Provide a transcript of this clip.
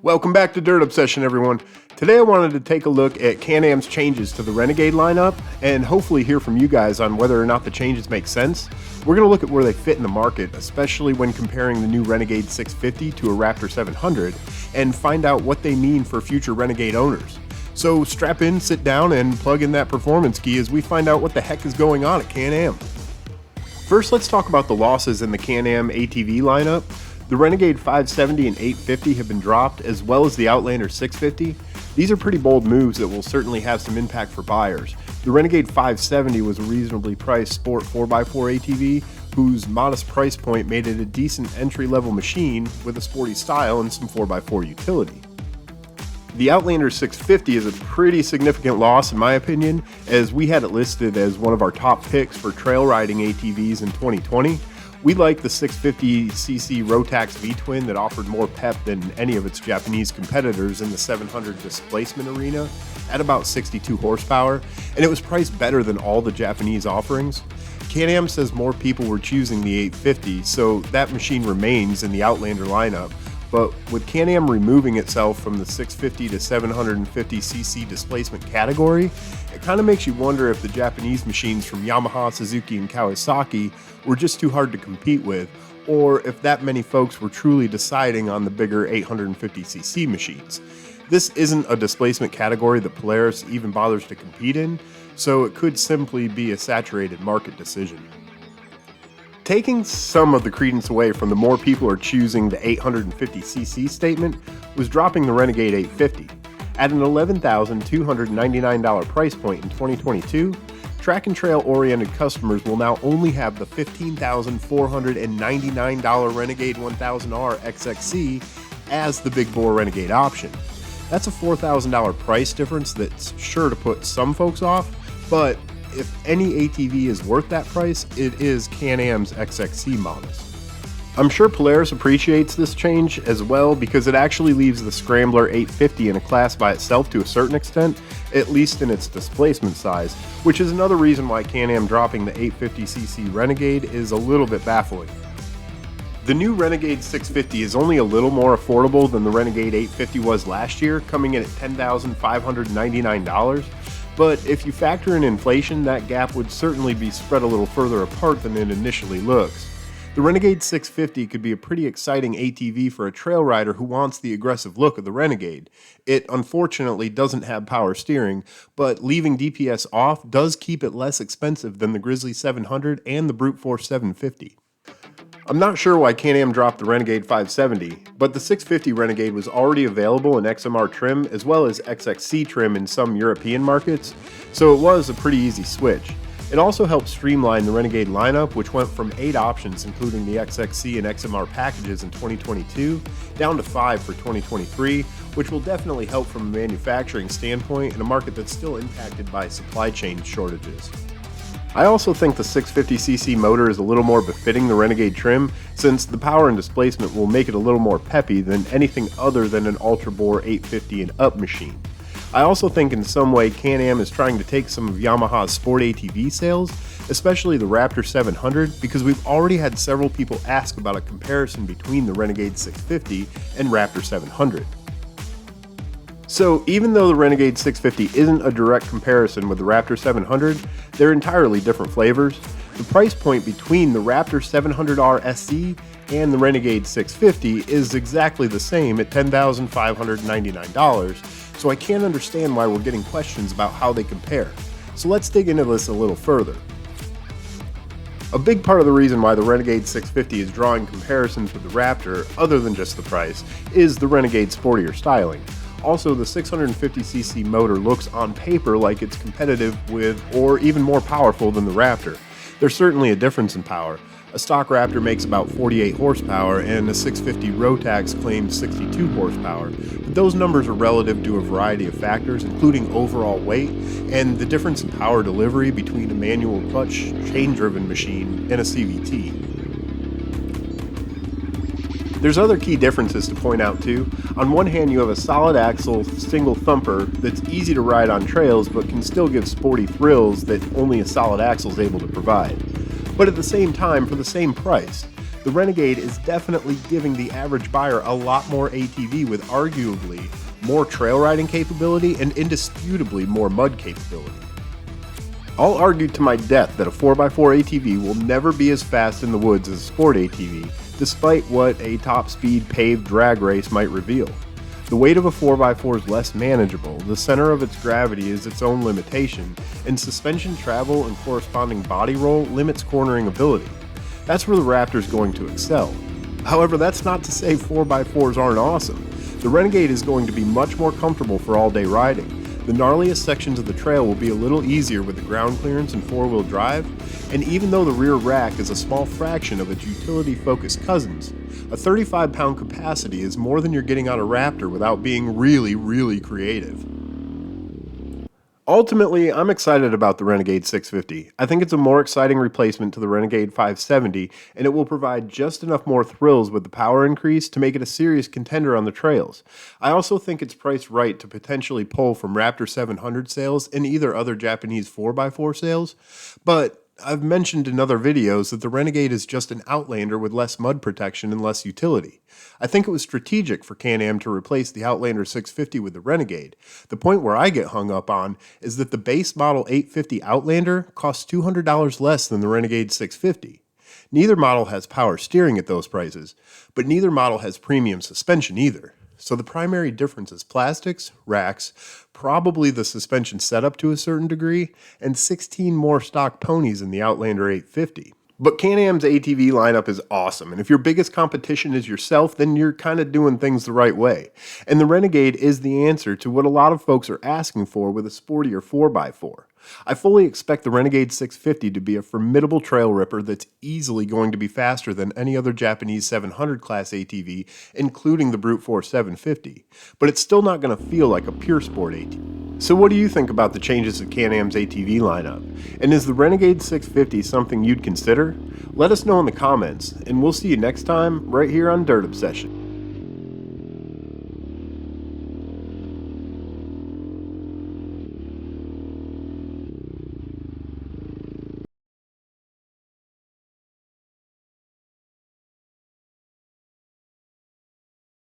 Welcome back to Dirt Obsession, everyone. Today I wanted to take a look at Can-Am's changes to the Renegade lineup and hopefully hear from you guys on whether or not the changes make sense. We're going to look at where they fit in the market, especially when comparing the new Renegade 650 to a Raptor 700, and find out what they mean for future Renegade owners. So strap in, sit down, and plug in that performance key as we find out what the heck is going on at Can-Am. First, let's talk about the losses in the Can-Am ATV lineup. The Renegade 570 and 850 have been dropped, as well as the Outlander 650. These are pretty bold moves that will certainly have some impact for buyers. The Renegade 570 was a reasonably priced sport 4x4 ATV, whose modest price point made it a decent entry-level machine with a sporty style and some 4x4 utility. The Outlander 650 is a pretty significant loss in my opinion, as we had it listed as one of our top picks for trail riding ATVs in 2020. We liked the 650cc Rotax V-twin that offered more pep than any of its Japanese competitors in the 700 displacement arena at about 62 horsepower, and it was priced better than all the Japanese offerings. Can-Am says more people were choosing the 850, so that machine remains in the Outlander lineup, but with Can-Am removing itself from the 650 to 750cc displacement category, it kind of makes you wonder if the Japanese machines from Yamaha, Suzuki, and Kawasaki were just too hard to compete with, or if that many folks were truly deciding on the bigger 850cc machines. This isn't a displacement category that Polaris even bothers to compete in, so it could simply be a saturated market decision. Taking some of the credence away from the more people are choosing the 850cc statement was dropping the Renegade 850. At an $11,299 price point in 2022, track and trail oriented customers will now only have the $15,499 Renegade 1000R XXC as the big bore Renegade option. That's a $4,000 price difference that's sure to put some folks off, but if any ATV is worth that price, it is Can-Am's XXC models. I'm sure Polaris appreciates this change as well because it actually leaves the Scrambler 850 in a class by itself to a certain extent, at least in its displacement size, which is another reason why Can-Am dropping the 850cc Renegade is a little bit baffling. The new Renegade 650 is only a little more affordable than the Renegade 850 was last year, coming in at $10,599. But if you factor in inflation, that gap would certainly be spread a little further apart than it initially looks. The Renegade 650 could be a pretty exciting ATV for a trail rider who wants the aggressive look of the Renegade. It unfortunately doesn't have power steering, but leaving DPS off does keep it less expensive than the Grizzly 700 and the Brute Force 750. I'm not sure why Can-Am dropped the Renegade 570, but the 650 Renegade was already available in XMR trim as well as XXC trim in some European markets, so it was a pretty easy switch. It also helped streamline the Renegade lineup, which went from 8 options including the XXC and XMR packages in 2022 down to 5 for 2023, which will definitely help from a manufacturing standpoint in a market that's still impacted by supply chain shortages. I also think the 650cc motor is a little more befitting the Renegade trim, since the power and displacement will make it a little more peppy than anything other than an ultra bore 850 and up machine. I also think in some way Can-Am is trying to take some of Yamaha's sport ATV sales, especially the Raptor 700, because we've already had several people ask about a comparison between the Renegade 650 and Raptor 700. So even though the Renegade 650 isn't a direct comparison with the Raptor 700, they're entirely different flavors. The price point between the Raptor 700R SC and the Renegade 650 is exactly the same at $10,599, so I can't understand why we're getting questions about how they compare. So let's dig into this a little further. A big part of the reason why the Renegade 650 is drawing comparisons with the Raptor, other than just the price, is the Renegade's sportier styling. Also, the 650cc motor looks on paper like it's competitive with or even more powerful than the Raptor. There's certainly a difference in power. A stock Raptor makes about 48 horsepower and a 650 Rotax claims 62 horsepower, but those numbers are relative to a variety of factors including overall weight and the difference in power delivery between a manual clutch chain-driven machine and a CVT. There's other key differences to point out too. On one hand, you have a solid axle single thumper that's easy to ride on trails but can still give sporty thrills that only a solid axle is able to provide. But at the same time, for the same price, The Renegade is definitely giving the average buyer a lot more ATV with arguably more trail riding capability and indisputably more mud capability. I'll argue to my death that a 4x4 ATV will never be as fast in the woods as a sport ATV, despite what a top-speed paved drag race might reveal. The weight of a 4x4 is less manageable, the center of its gravity is its own limitation, and suspension travel and corresponding body roll limits cornering ability. That's where the Raptor is going to excel. However, that's not to say 4x4s aren't awesome. The Renegade is going to be much more comfortable for all-day riding. The gnarliest sections of the trail will be a little easier with the ground clearance and four-wheel drive, and even though the rear rack is a small fraction of its utility-focused cousins, a 35-pound capacity is more than you're getting on a Raptor without being really creative. Ultimately, I'm excited about the Renegade 650. I think it's a more exciting replacement to the Renegade 570, and it will provide just enough more thrills with the power increase to make it a serious contender on the trails. I also think it's priced right to potentially pull from Raptor 700 sales and either other Japanese 4x4 sales, but I've mentioned in other videos that the Renegade is just an Outlander with less mud protection and less utility. I think it was strategic for Can-Am to replace the Outlander 650 with the Renegade. The point where I get hung up on is that the base model 850 Outlander costs $200 less than the Renegade 650. Neither model has power steering at those prices, but neither model has premium suspension either. So the primary difference is plastics, racks, probably the suspension setup to a certain degree, and 16 more stock ponies in the Outlander 850. But Can-Am's ATV lineup is awesome, and if your biggest competition is yourself, then you're kind of doing things the right way. And the Renegade is the answer to what a lot of folks are asking for with a sportier 4x4. I fully expect the Renegade 650 to be a formidable trail ripper that's easily going to be faster than any other Japanese 700 class ATV, including the Brute Force 750, but it's still not going to feel like a pure sport ATV. So what do you think about the changes to Can-Am's ATV lineup? And is the Renegade 650 something you'd consider? Let us know in the comments, and we'll see you next time right here on Dirt Obsession.